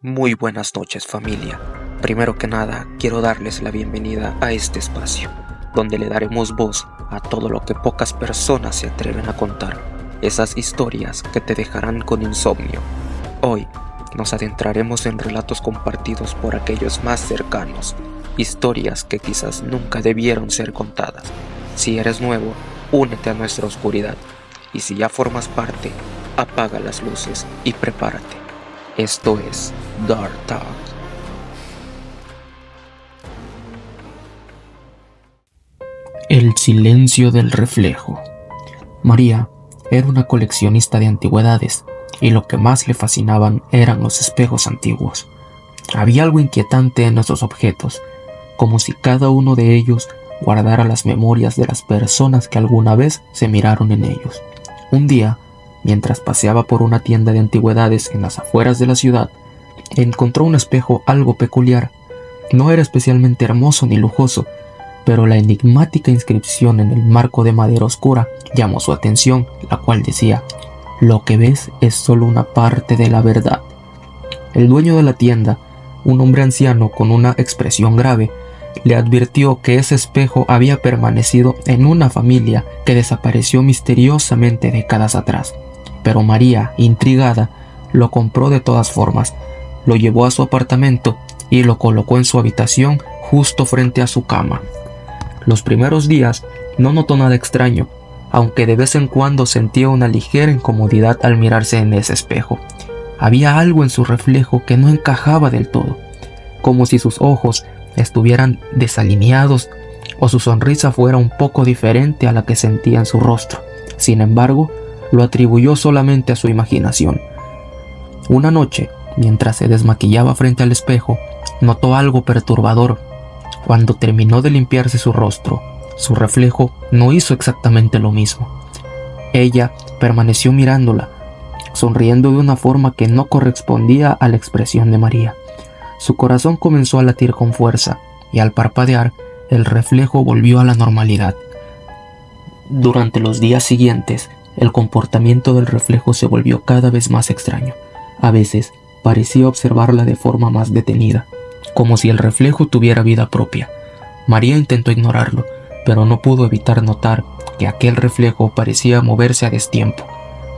Muy buenas noches, familia. Primero que nada, quiero darles la bienvenida a este espacio, donde le daremos voz a todo lo que pocas personas se atreven a contar, esas historias que te dejarán con insomnio. Hoy nos adentraremos en relatos compartidos por aquellos más cercanos, historias que quizás nunca debieron ser contadas. Si eres nuevo, únete a nuestra oscuridad, y si ya formas parte, apaga las luces y prepárate. Esto es Dark Talk. El silencio del reflejo. María era una coleccionista de antigüedades y lo que más le fascinaban eran los espejos antiguos. Había algo inquietante en esos objetos, como si cada uno de ellos guardara las memorias de las personas que alguna vez se miraron en ellos. Un día, mientras paseaba por una tienda de antigüedades en las afueras de la ciudad, encontró un espejo algo peculiar. No era especialmente hermoso ni lujoso, pero la enigmática inscripción en el marco de madera oscura llamó su atención, la cual decía: "Lo que ves es solo una parte de la verdad". El dueño de la tienda, un hombre anciano con una expresión grave, le advirtió que ese espejo había permanecido en una familia que desapareció misteriosamente décadas atrás. Pero María, intrigada, lo compró de todas formas, lo llevó a su apartamento y lo colocó en su habitación justo frente a su cama. Los primeros días no notó nada extraño, aunque de vez en cuando sentía una ligera incomodidad al mirarse en ese espejo. Había algo en su reflejo que no encajaba del todo, como si sus ojos estuvieran desalineados o su sonrisa fuera un poco diferente a la que sentía en su rostro. Sin embargo, lo atribuyó solamente a su imaginación. Una noche, mientras se desmaquillaba frente al espejo, notó algo perturbador. Cuando terminó de limpiarse su rostro, su reflejo no hizo exactamente lo mismo. Ella permaneció mirándola, sonriendo de una forma que no correspondía a la expresión de María. Su corazón comenzó a latir con fuerza, y al parpadear, el reflejo volvió a la normalidad. Durante los días siguientes, el comportamiento del reflejo se volvió cada vez más extraño. A veces, parecía observarla de forma más detenida, como si el reflejo tuviera vida propia. María intentó ignorarlo, pero no pudo evitar notar que aquel reflejo parecía moverse a destiempo.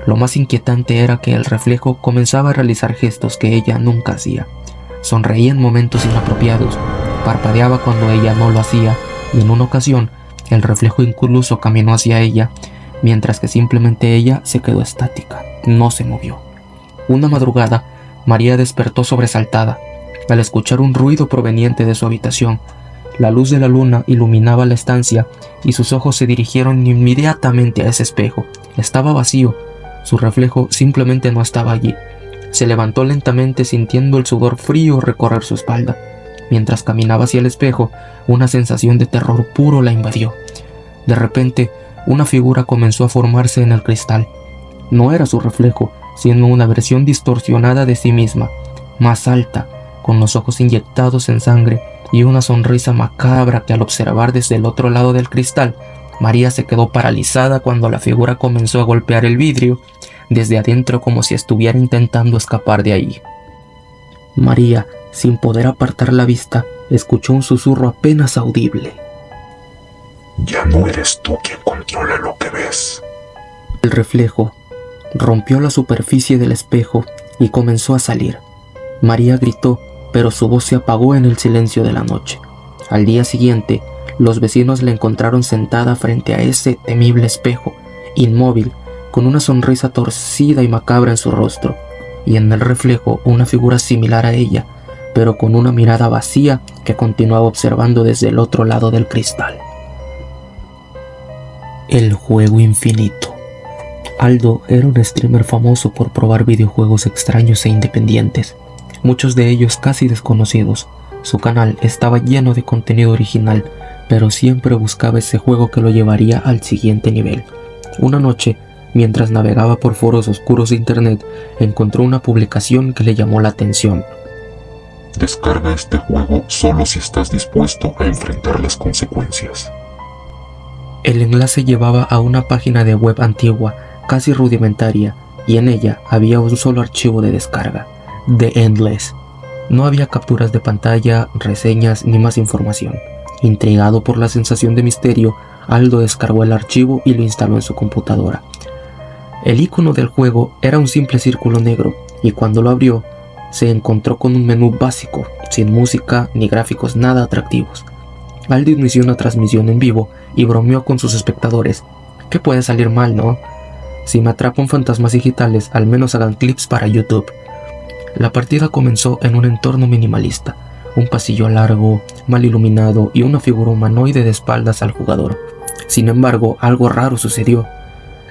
Lo más inquietante era que el reflejo comenzaba a realizar gestos que ella nunca hacía. Sonreía en momentos inapropiados, parpadeaba cuando ella no lo hacía, y en una ocasión, el reflejo incluso caminó hacia ella, mientras que simplemente ella se quedó estática, no se movió. Una madrugada, María despertó sobresaltada al escuchar un ruido proveniente de su habitación. La luz de la luna iluminaba la estancia y sus ojos se dirigieron inmediatamente a ese espejo. Estaba vacío, su reflejo simplemente no estaba allí. Se levantó lentamente sintiendo el sudor frío recorrer su espalda. Mientras caminaba hacia el espejo, una sensación de terror puro la invadió. De repente, una figura comenzó a formarse en el cristal. No era su reflejo, sino una versión distorsionada de sí misma, más alta, con los ojos inyectados en sangre y una sonrisa macabra que al observar desde el otro lado del cristal, María se quedó paralizada cuando la figura comenzó a golpear el vidrio desde adentro como si estuviera intentando escapar de ahí. María, sin poder apartar la vista, escuchó un susurro apenas audible. Ya no eres tú quien controla lo que ves. El reflejo rompió la superficie del espejo y comenzó a salir. María gritó, pero su voz se apagó en el silencio de la noche. Al día siguiente, los vecinos la encontraron sentada frente a ese temible espejo, inmóvil, con una sonrisa torcida y macabra en su rostro, y en el reflejo una figura similar a ella, pero con una mirada vacía que continuaba observando desde el otro lado del cristal. El juego infinito. Aldo era un streamer famoso por probar videojuegos extraños e independientes, muchos de ellos casi desconocidos. Su canal estaba lleno de contenido original, pero siempre buscaba ese juego que lo llevaría al siguiente nivel. Una noche, mientras navegaba por foros oscuros de internet, encontró una publicación que le llamó la atención. Descarga este juego solo si estás dispuesto a enfrentar las consecuencias. El enlace llevaba a una página de web antigua, casi rudimentaria, y en ella había un solo archivo de descarga: The Endless. No había capturas de pantalla, reseñas ni más información. Intrigado por la sensación de misterio, Aldo descargó el archivo y lo instaló en su computadora. El icono del juego era un simple círculo negro, y cuando lo abrió, se encontró con un menú básico, sin música ni gráficos nada atractivos. Aldo inició una transmisión en vivo y bromeó con sus espectadores. ¿Qué puede salir mal, no? Si me atrapan fantasmas digitales, al menos hagan clips para YouTube. La partida comenzó en un entorno minimalista, un pasillo largo, mal iluminado y una figura humanoide de espaldas al jugador. Sin embargo, algo raro sucedió.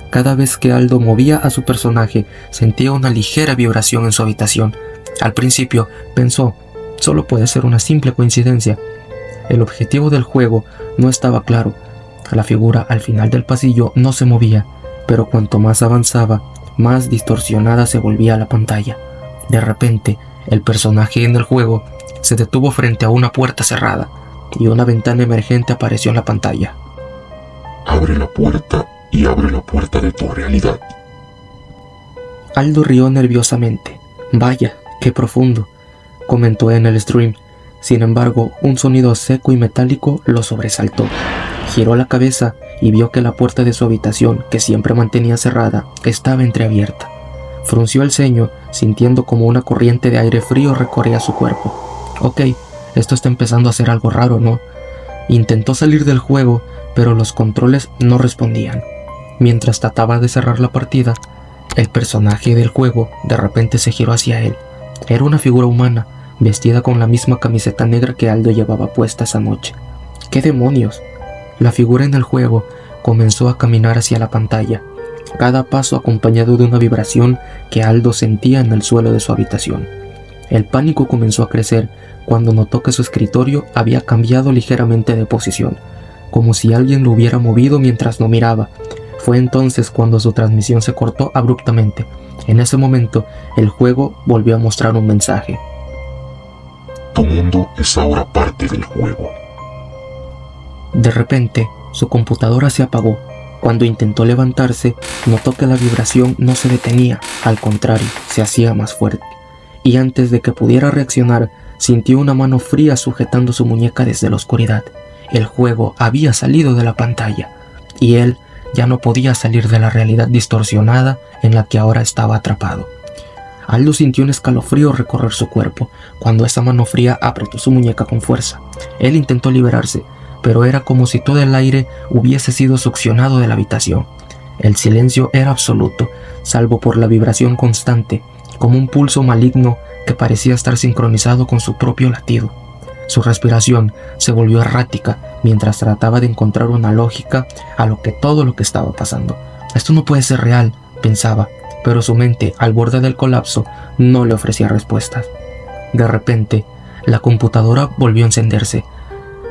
Cada vez que Aldo movía a su personaje, sentía una ligera vibración en su habitación. Al principio pensó, solo puede ser una simple coincidencia. El objetivo del juego no estaba claro. La figura al final del pasillo no se movía, pero cuanto más avanzaba, más distorsionada se volvía la pantalla. De repente, el personaje en el juego se detuvo frente a una puerta cerrada y una ventana emergente apareció en la pantalla. Abre la puerta y abre la puerta de tu realidad. Aldo rió nerviosamente. Vaya, qué profundo, comentó en el stream. Sin embargo, un sonido seco y metálico lo sobresaltó. Giró la cabeza y vio que la puerta de su habitación, que siempre mantenía cerrada, estaba entreabierta. Frunció el ceño, sintiendo como una corriente de aire frío recorría su cuerpo. Ok, esto está empezando a ser algo raro, ¿no? Intentó salir del juego, pero los controles no respondían. Mientras trataba de cerrar la partida, el personaje del juego de repente se giró hacia él. Era una figura humana, vestida con la misma camiseta negra que Aldo llevaba puesta esa noche. ¿Qué demonios? La figura en el juego comenzó a caminar hacia la pantalla, cada paso acompañado de una vibración que Aldo sentía en el suelo de su habitación. El pánico comenzó a crecer cuando notó que su escritorio había cambiado ligeramente de posición, como si alguien lo hubiera movido mientras no miraba. Fue entonces cuando su transmisión se cortó abruptamente. En ese momento, el juego volvió a mostrar un mensaje. Tu mundo es ahora parte del juego. De repente, su computadora se apagó. Cuando intentó levantarse, notó que la vibración no se detenía, al contrario, se hacía más fuerte. Y antes de que pudiera reaccionar, sintió una mano fría sujetando su muñeca desde la oscuridad. El juego había salido de la pantalla, y él ya no podía salir de la realidad distorsionada en la que ahora estaba atrapado. Aldo sintió un escalofrío recorrer su cuerpo cuando esa mano fría apretó su muñeca con fuerza. Él intentó liberarse, pero era como si todo el aire hubiese sido succionado de la habitación. El silencio era absoluto, salvo por la vibración constante, como un pulso maligno que parecía estar sincronizado con su propio latido. Su respiración se volvió errática mientras trataba de encontrar una lógica a todo lo que estaba pasando. Esto no puede ser real, pensaba, pero su mente, al borde del colapso, no le ofrecía respuestas. De repente, la computadora volvió a encenderse.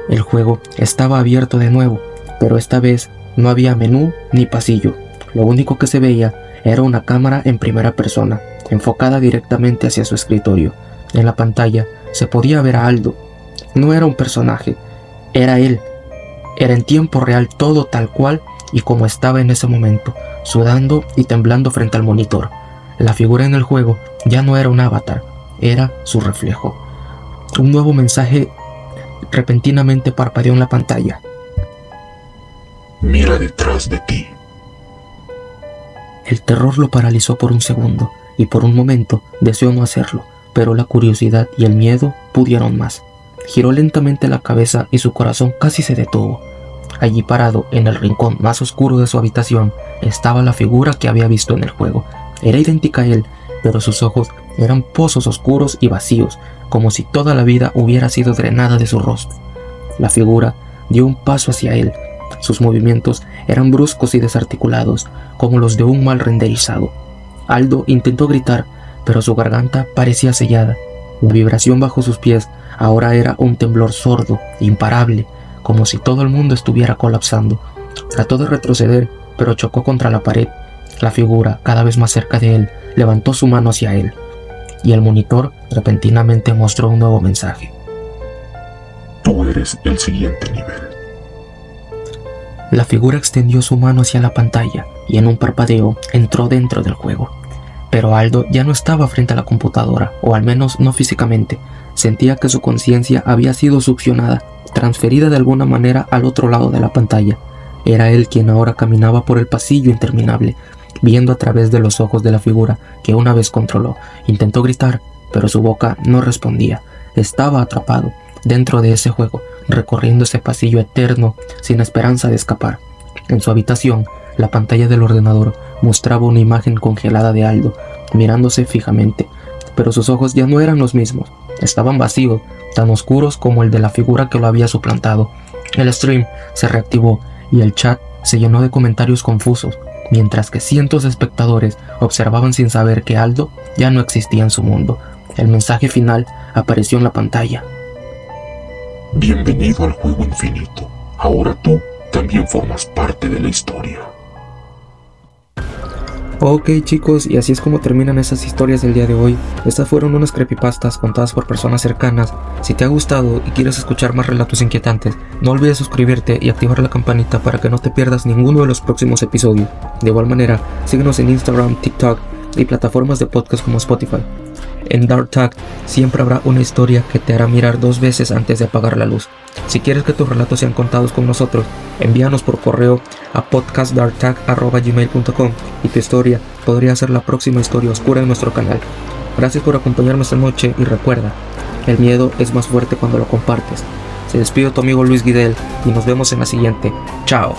El juego estaba abierto de nuevo, pero esta vez no había menú ni pasillo. Lo único que se veía era una cámara en primera persona, enfocada directamente hacia su escritorio. En la pantalla se podía ver a Aldo. No era un personaje, era él. Era en tiempo real todo tal cual y como estaba en ese momento, sudando y temblando frente al monitor. La figura en el juego ya no era un avatar, era su reflejo. Un nuevo mensaje repentinamente parpadeó en la pantalla. Mira detrás de ti. El terror lo paralizó por un segundo y por un momento deseó no hacerlo, pero la curiosidad y el miedo pudieron más. Giró lentamente la cabeza y su corazón casi se detuvo. Allí parado, en el rincón más oscuro de su habitación, estaba la figura que había visto en el juego. Era idéntica a él, pero sus ojos eran pozos oscuros y vacíos, como si toda la vida hubiera sido drenada de su rostro. La figura dio un paso hacia él. Sus movimientos eran bruscos y desarticulados, como los de un mal renderizado. Aldo intentó gritar, pero su garganta parecía sellada. La vibración bajo sus pies ahora era un temblor sordo, imparable, como si todo el mundo estuviera colapsando. Trató de retroceder, pero chocó contra la pared. La figura, cada vez más cerca de él, levantó su mano hacia él, y el monitor repentinamente mostró un nuevo mensaje. Tú eres el siguiente nivel. La figura extendió su mano hacia la pantalla y en un parpadeo entró dentro del juego. Pero Aldo ya no estaba frente a la computadora, o al menos no físicamente. Sentía que su conciencia había sido succionada, transferida de alguna manera al otro lado de la pantalla. Era él quien ahora caminaba por el pasillo interminable, viendo a través de los ojos de la figura que una vez controló. Intentó gritar, pero su boca no respondía. Estaba atrapado dentro de ese juego, recorriendo ese pasillo eterno sin esperanza de escapar. En su habitación, la pantalla del ordenador mostraba una imagen congelada de Aldo, mirándose fijamente, pero sus ojos ya no eran los mismos. Estaban vacíos, tan oscuros como el de la figura que lo había suplantado. El stream se reactivó y el chat se llenó de comentarios confusos, mientras que cientos de espectadores observaban sin saber que Aldo ya no existía en su mundo. El mensaje final apareció en la pantalla. Bienvenido al juego infinito. Ahora tú también formas parte de la historia. Ok chicos, y así es como terminan esas historias del día de hoy. Estas fueron unas creepypastas contadas por personas cercanas. Si te ha gustado y quieres escuchar más relatos inquietantes, no olvides suscribirte y activar la campanita para que no te pierdas ninguno de los próximos episodios. De igual manera, síguenos en Instagram, TikTok y plataformas de podcast como Spotify. En Dark Tag siempre habrá una historia que te hará mirar 2 veces antes de apagar la luz. Si quieres que tus relatos sean contados con nosotros, envíanos por correo a podcastdarktag@gmail.com y tu historia podría ser la próxima historia oscura en nuestro canal. Gracias por acompañarme esta noche y recuerda, el miedo es más fuerte cuando lo compartes. Se despide tu amigo Luis Guidel y nos vemos en la siguiente. Chao.